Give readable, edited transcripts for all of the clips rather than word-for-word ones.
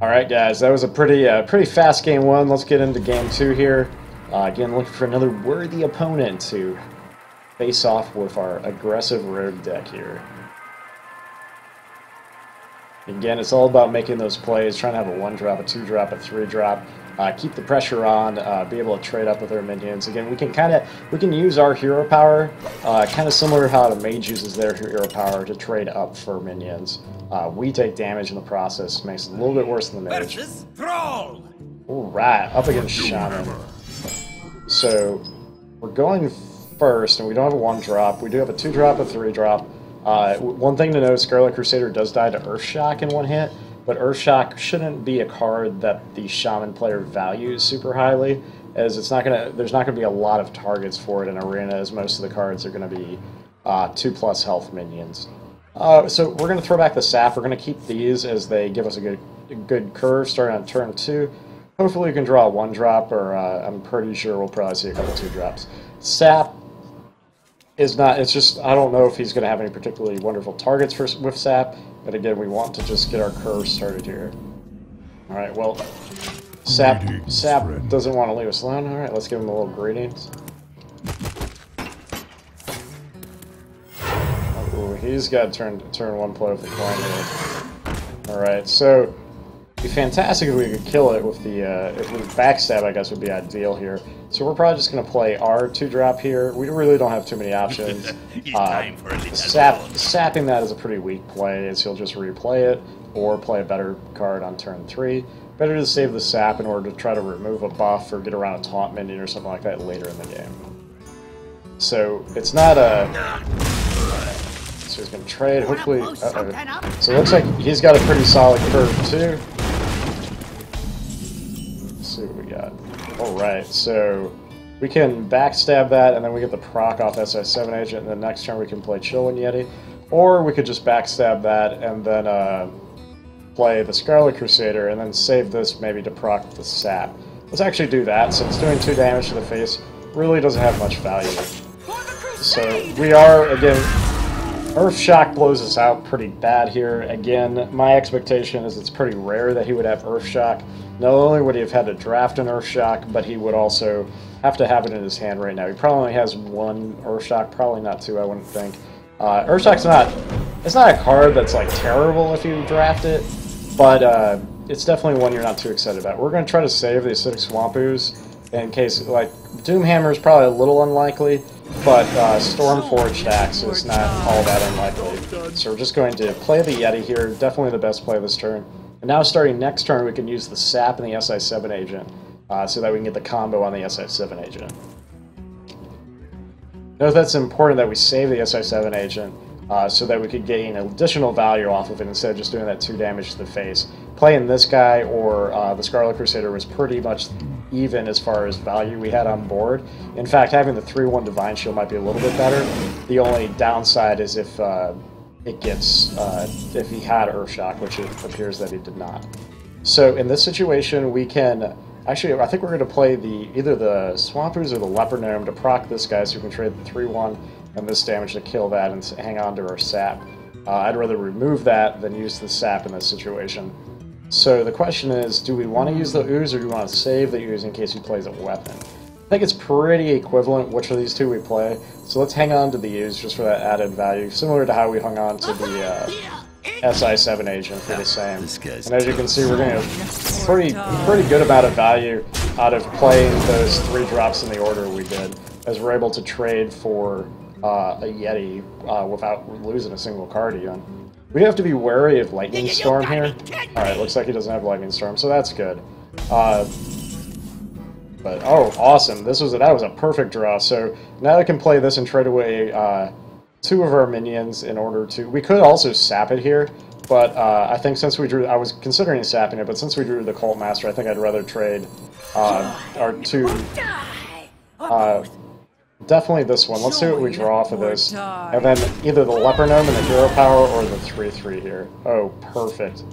Alright guys, that was a pretty fast game one. Let's get into game two here. Again, looking for another worthy opponent to face off with our aggressive rogue deck here. Again, it's all about making those plays, trying to have a 1-drop, a 2-drop, a 3-drop, keep the pressure on, be able to trade up with our minions. Again, we can use our hero power, kind of similar to how the mage uses their hero power to trade up for minions. We take damage in the process, makes it a little bit worse than the mage. Alright, up against Shaman. So, we're going first, and we don't have a 1-drop. We do have a 2-drop, a 3-drop. One thing to note, Scarlet Crusader does die to Earthshock in one hit, but Earthshock shouldn't be a card that the Shaman player values super highly, as there's not gonna be a lot of targets for it in Arena, as most of the cards are gonna be 2+ health minions. So we're gonna throw back the sap. We're gonna keep these as they give us a good curve starting on turn 2. Hopefully we can draw a 1-drop, or I'm pretty sure we'll probably see a couple 2-drops. Sap is not, it's just, I don't know if he's going to have any particularly wonderful targets with Sap, but again, we want to just get our curve started here. Alright, well, Sap doesn't want to leave us alone. Alright, let's give him a little greetings. Oh, he's got turn 1 play with the coin here. Alright, so it'd be fantastic if we could kill it with the, if we backstab, I guess would be ideal here. So we're probably just going to play our 2-drop here. We really don't have too many options. Sapping that is a pretty weak play, as he'll just replay it, or play a better card on turn 3. Better to save the sap in order to try to remove a buff or get around a taunt minion or something like that later in the game. So it's not a... So he's going to trade, hopefully... So it looks like he's got a pretty solid curve too. Let's see what we got. Alright, so we can backstab that, and then we get the proc off SI7 agent, and then next turn we can play Chillin' Yeti. Or we could just backstab that, and then play the Scarlet Crusader, and then save this maybe to proc the sap. Let's actually do that, since doing 2 damage to the face really doesn't have much value. So we are, again, Earthshock blows us out pretty bad here. Again, my expectation is it's pretty rare that he would have Earthshock. Not only would he have had to draft an Earthshock, but he would also have to have it in his hand right now. He probably only has 1 Earthshock, probably not 2, I wouldn't think. Earthshock's it's not a card that's like terrible if you draft it, but it's definitely one you're not too excited about. We're going to try to save the Acidic Swamp Ooze in case, like, Doomhammer is probably a little unlikely, but Stormforged Axe is not all that unlikely. So we're just going to play the Yeti here, definitely the best play this turn. And now starting next turn, we can use the Sap and the SI7 agent, so that we can get the combo on the SI7 agent. Note that's important that we save the SI7 agent, so that we could gain additional value off of it instead of just doing that 2 damage to the face. Playing this guy or the Scarlet Crusader was pretty much even as far as value we had on board. In fact, having the 3/1 Divine Shield might be a little bit better. The only downside is if it gets, if he had Earthshock, which it appears that he did not. So in this situation, we can, actually, I think we're going to play either the Swamp Ooze or the Leper Gnome to proc this guy so we can trade the 3/1 and this damage to kill that and hang on to our sap. I'd rather remove that than use the sap in this situation. So the question is, do we want to use the Ooze or do we want to save the Ooze in case he plays a weapon? I think it's pretty equivalent which of these two we play, so let's hang on to the Ooze just for that added value, similar to how we hung on to the SI7 agent for the same. And as you can see, we're getting a pretty good amount of value out of playing those 3 drops in the order we did, as we're able to trade for a Yeti without losing a single card even. We have to be wary of Lightning Storm here. Alright, looks like he doesn't have Lightning Storm, so that's good. But, oh, awesome. That was a perfect draw. So now I can play this and trade away 2 of our minions in order to... We could also sap it here, but I think since we drew... I was considering sapping it, but since we drew the Cult Master, I think I'd rather trade our 2... definitely this one. Let's see what we draw off of this. And then either the Leper Gnome and the Hero Power or the 3/3 here. Oh, perfect.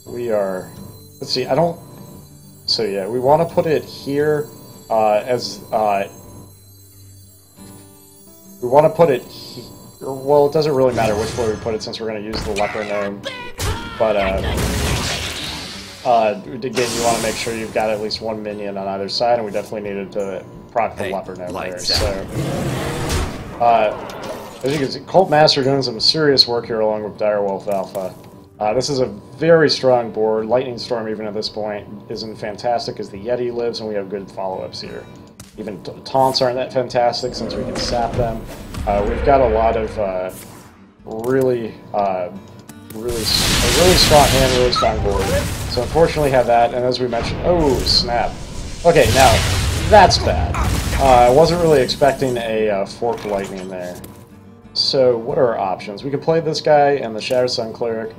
We are... Let's see, I don't... So yeah, we want to put it here as... we want to put it... Well, it doesn't really matter which way we put it since we're going to use the Leper Gnome. But Again, you want to make sure you've got at least one minion on either side, and we definitely needed to proc the leopard over there. So, as you can see, Cult Master doing some serious work here along with Direwolf Alpha. This is a very strong board. Lightning Storm, even at this point, isn't fantastic as the Yeti lives, and we have good follow-ups here. Even taunts aren't that fantastic since we can sap them. We've got a lot of really strong hand, really strong board. So unfortunately have that, and as we mentioned, oh snap. Okay, now that's bad. I wasn't really expecting a forked lightning there. So what are our options? We could play this guy and the Shadow Sun Cleric.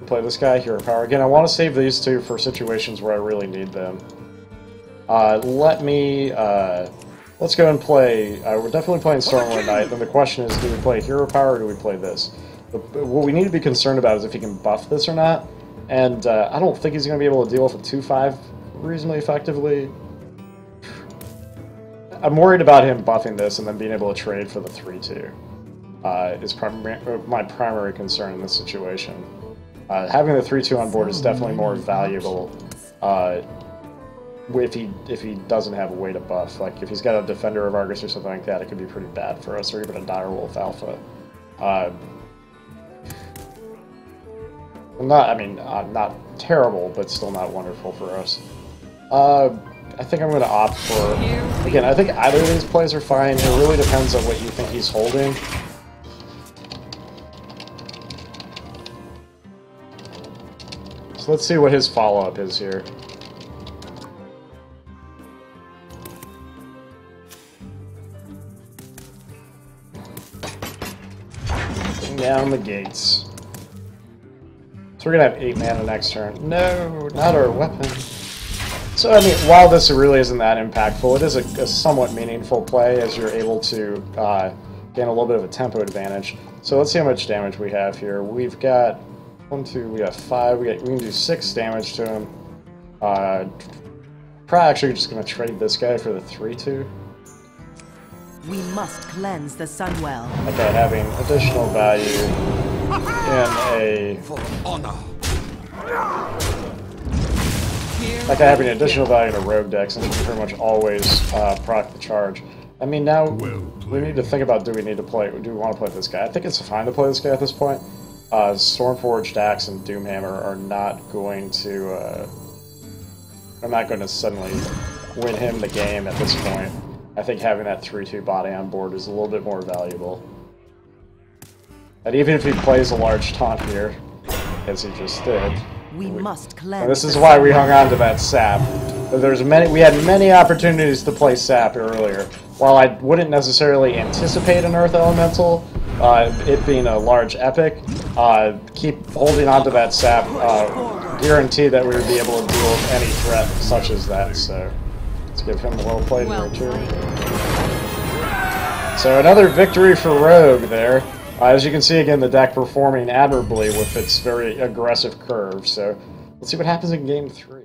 Play this guy, Hero Power. Again, I want to save these two for situations where I really need them. Let's go and play. We're definitely playing Stormwind Knight. Then the question is, do we play Hero Power or do we play this? What we need to be concerned about is if he can buff this or not. And I don't think he's going to be able to deal with a 2-5 reasonably effectively. I'm worried about him buffing this and then being able to trade for the 3-2. Is my primary concern in this situation. Having the 3-2 on board is definitely more valuable if he doesn't have a way to buff. Like, if he's got a Defender of Argus or something like that, it could be pretty bad for us, or even a Direwolf Alpha. Not terrible, but still not wonderful for us. I think I'm going to opt for... Again, I think either of these plays are fine. It really depends on what you think he's holding. So let's see what his follow-up is here. Bring down the gates. So we're going to have 8 mana next turn. No, not our weapon. So, I mean, while this really isn't that impactful, it is a somewhat meaningful play as you're able to gain a little bit of a tempo advantage. So let's see how much damage we have here. We've got 1, 2, we got 5. We can do 6 damage to him. Probably actually just going to trade this guy for the 3-2. We must cleanse the Sunwell. Okay, having additional value in a... Like having additional value in a rogue deck, since you can pretty much always proc the charge. I mean, now we need to think about, do we want to play this guy? I think it's fine to play this guy at this point. Stormforged Axe and Doomhammer are not going to... I'm not going to suddenly win him the game at this point. I think having that 3-2 body on board is a little bit more valuable. And even if he plays a large taunt here, as he just did... We must cleanse. This is why we hung on to that sap. We had many opportunities to play sap earlier. While I wouldn't necessarily anticipate an Earth Elemental, it being a large epic, keep holding on to that sap, guarantee that we would be able to deal with any threat such as that. So let's give him a well played in return. So another victory for Rogue there. As you can see, again, the deck performing admirably with its very aggressive curve. So let's see what happens in Game 3.